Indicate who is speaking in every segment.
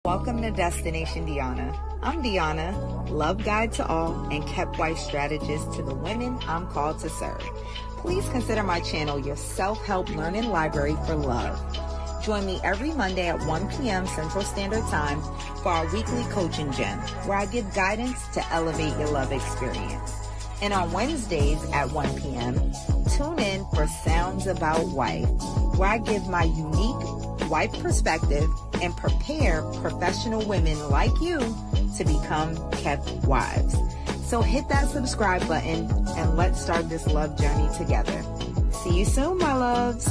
Speaker 1: Welcome to DestinationDionna. I'm Deanna, love guide to all and kept wife strategist to the women I'm called to serve. Please consider my channel your self-help learning library for love. Join me every Monday at 1 p.m. Central Standard Time for our weekly coaching gem, where I give guidance to elevate your love experience. And on Wednesdays at 1 p.m., tune in for Sounds About Wife, where I give my unique wife perspective and prepare professional women like you to become kept wives. So hit that subscribe button and let's start this love journey together. See you soon, my loves.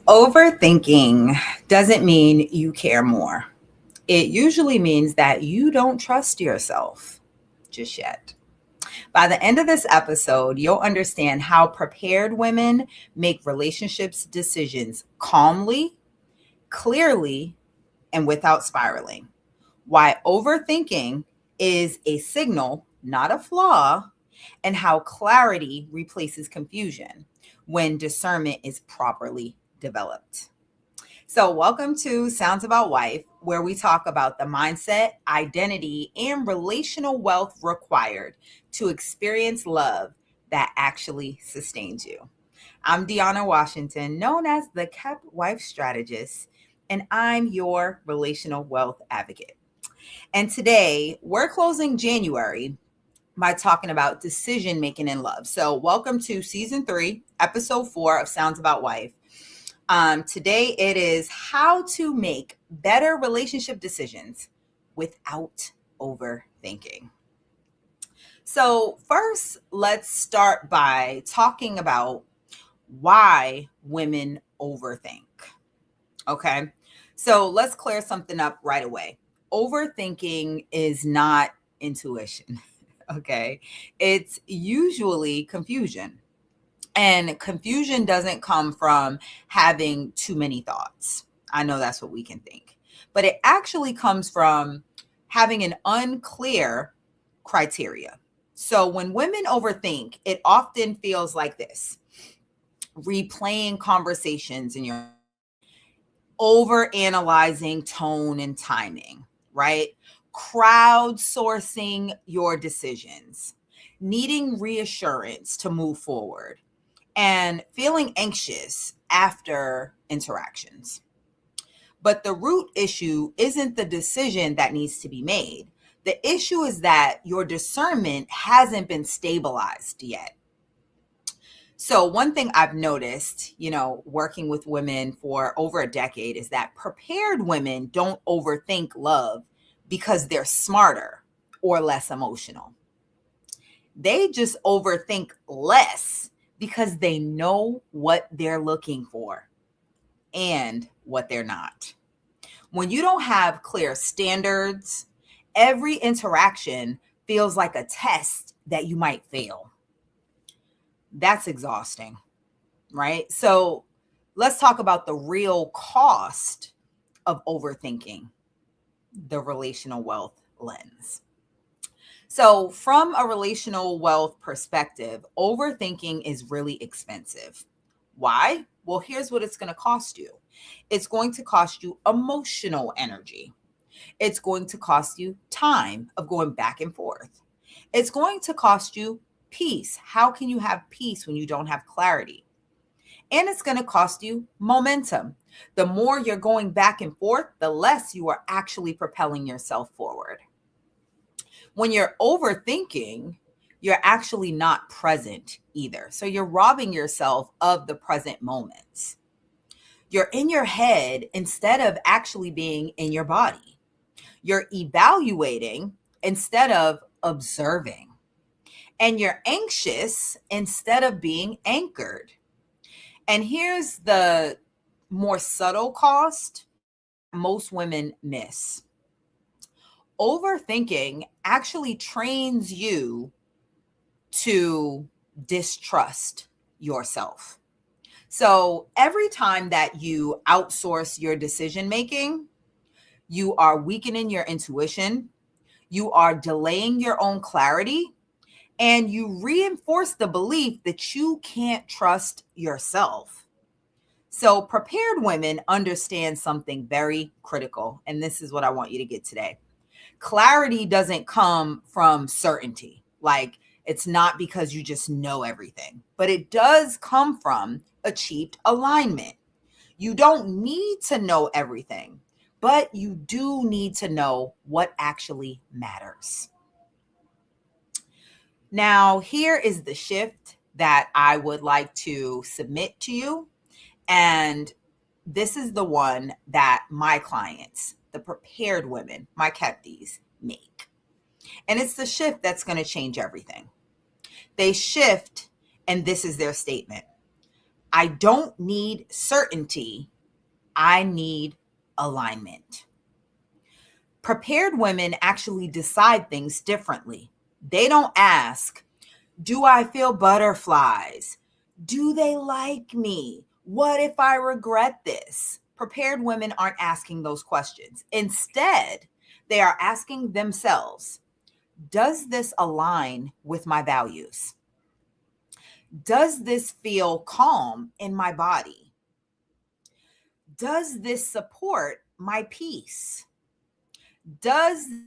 Speaker 1: Overthinking doesn't mean you care more. It usually means that you don't trust yourself just yet. By the end of this episode, you'll understand how prepared women make relationships decisions calmly, clearly, and without spiraling. Why overthinking is a signal, not a flaw, and how clarity replaces confusion when discernment is properly developed. So welcome to Sounds About Wife, where we talk about the mindset, identity, and relational wealth required to experience love that actually sustains you. I'm Deanna Washington, known as the Kept Wife Strategist, and I'm your Relational Wealth Advocate. And today, we're closing January by talking about decision making in love. So welcome to Season 3, Episode 4 of Sounds About Wife. Today it is how to make better relationship decisions without overthinking. So first, let's start by talking about why women overthink. Okay, so let's clear something up right away. Overthinking is not intuition. Okay, it's usually confusion. And confusion doesn't come from having too many thoughts. I know that's what we can think. But it actually comes from having an unclear criteria. So when women overthink, it often feels like this: replaying conversations in your over analyzing tone and timing, right? Crowdsourcing your decisions, needing reassurance to move forward, and feeling anxious after interactions. But the root issue isn't the decision that needs to be made. The issue is that your discernment hasn't been stabilized yet. So one thing I've noticed, working with women for over a decade is that prepared women don't overthink love because they're smarter or less emotional. They just overthink less because they know what they're looking for and what they're not. When you don't have clear standards, every interaction feels like a test that you might fail. That's exhausting, right? So let's talk about the real cost of overthinking, the relational wealth lens. So from a relational wealth perspective, overthinking is really expensive. Why? Well, here's what it's going to cost you. It's going to cost you emotional energy. It's going to cost you time of going back and forth. It's going to cost you peace. How can you have peace when you don't have clarity? And it's going to cost you momentum. The more you're going back and forth, the less you are actually propelling yourself forward. When you're overthinking, you're actually not present either. So you're robbing yourself of the present moments. You're in your head instead of actually being in your body. You're evaluating instead of observing. And you're anxious instead of being anchored. And here's the more subtle cost most women miss. Overthinking actually trains you to distrust yourself. So every time that you outsource your decision making, you are weakening your intuition, You are delaying your own clarity, and you reinforce the belief that you can't trust yourself. So, prepared women understand something very critical, and this is what I want you to get today. Clarity doesn't come from certainty. Like, it's not because you just know everything, but it does come from achieved alignment. You don't need to know everything, but you do need to know what actually matters. Now, here is the shift that I would like to submit to you. And this is the one that my clients, the prepared women, my Kepties, make. And it's the shift that's going to change everything. They shift, and this is their statement: I don't need certainty, I need alignment. Prepared women actually decide things differently. They don't ask, do I feel butterflies? Do they like me? What if I regret this? Prepared women aren't asking those questions. Instead, they are asking themselves, does this align with my values? Does this feel calm in my body? Does this support my peace? Does the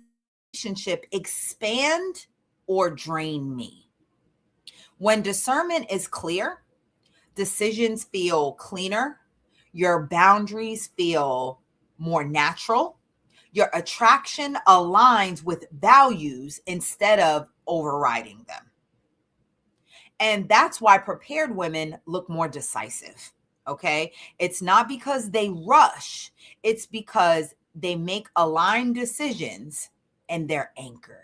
Speaker 1: relationship expand or drain me? When discernment is clear, decisions feel cleaner, your boundaries feel more natural, your attraction aligns with values instead of overriding them. And that's why prepared women look more decisive. Okay. It's not because they rush, it's because they make aligned decisions and they're anchored.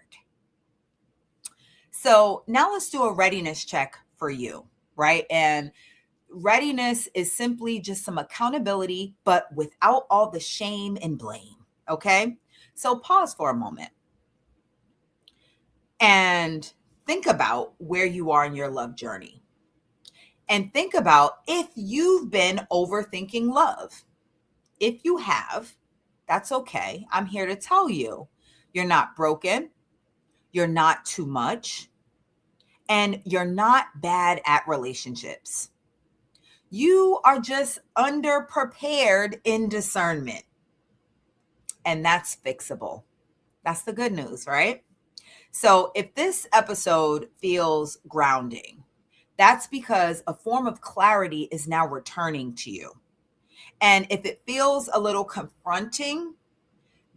Speaker 1: So now let's do a readiness check for you, right? And readiness is simply just some accountability, but without all the shame and blame. Okay. So pause for a moment and think about where you are in your love journey. And think about if you've been overthinking love. If you have, that's okay. I'm here to tell you, you're not broken, you're not too much, and you're not bad at relationships. You are just underprepared in discernment. And that's fixable. That's the good news, right? So if this episode feels grounding, that's because a form of clarity is now returning to you. And if it feels a little confronting,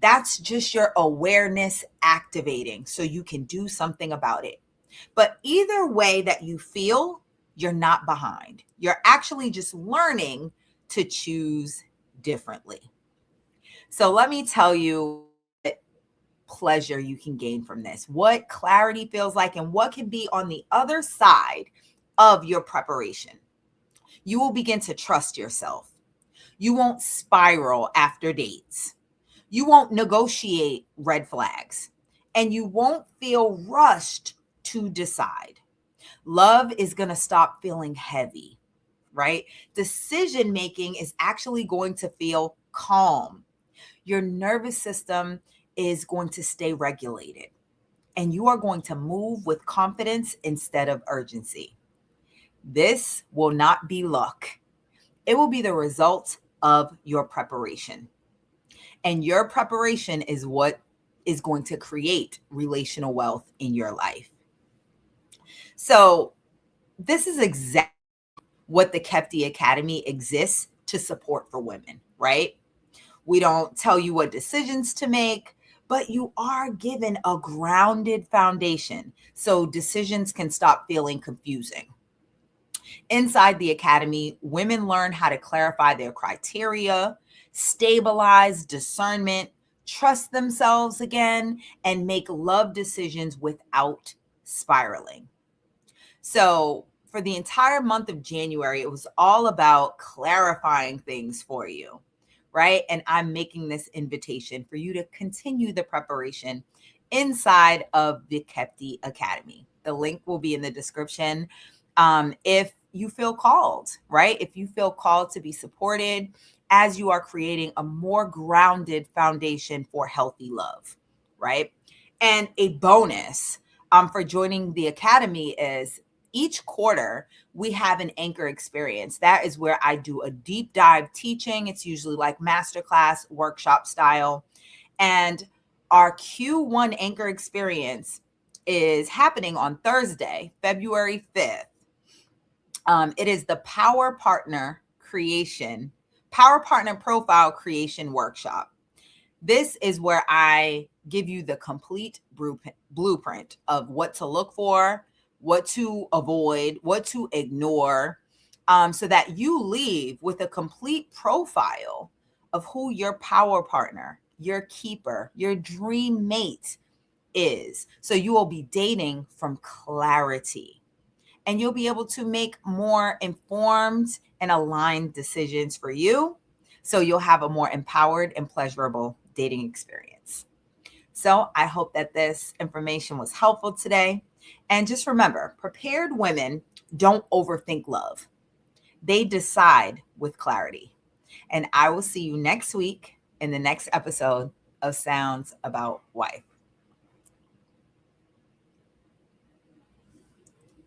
Speaker 1: that's just your awareness activating so you can do something about it. But either way that you feel, you're not behind. You're actually just learning to choose differently. So let me tell you what pleasure you can gain from this, what clarity feels like, and what can be on the other side of your preparation. You will begin to trust yourself. You won't spiral after dates. You won't negotiate red flags. And you won't feel rushed to decide. Love is going to stop feeling heavy, right? Decision making is actually going to feel calm. Your nervous system is going to stay regulated. And you are going to move with confidence instead of urgency. This will not be luck. It will be the result of your preparation. And your preparation is what is going to create relational wealth in your life. So this is exactly what the Kepti Academy exists to support for women, right? We don't tell you what decisions to make, but you are given a grounded foundation so decisions can stop feeling confusing. Inside the academy, women learn how to clarify their criteria, stabilize discernment, trust themselves again, and make love decisions without spiraling. So for the entire month of January, it was all about clarifying things for you, right? And I'm making this invitation for you to continue the preparation inside of the Kepti Academy. The link will be in the description. If you feel called, right? If you feel called to be supported as you are creating a more grounded foundation for healthy love, right? And a bonus for joining the academy is each quarter we have an anchor experience. That is where I do a deep dive teaching. It's usually like masterclass, workshop style. And our Q1 anchor experience is happening on Thursday, February 5th. It is the Power Partner Profile Creation Workshop. This is where I give you the complete blueprint of what to look for, what to avoid, what to ignore, so that you leave with a complete profile of who your power partner, your keeper, your dream mate is. So you will be dating from clarity, and you'll be able to make more informed and aligned decisions for you. So you'll have a more empowered and pleasurable dating experience. So I hope that this information was helpful today. And just remember, prepared women don't overthink love. They decide with clarity. And I will see you next week in the next episode of Sounds About Wife.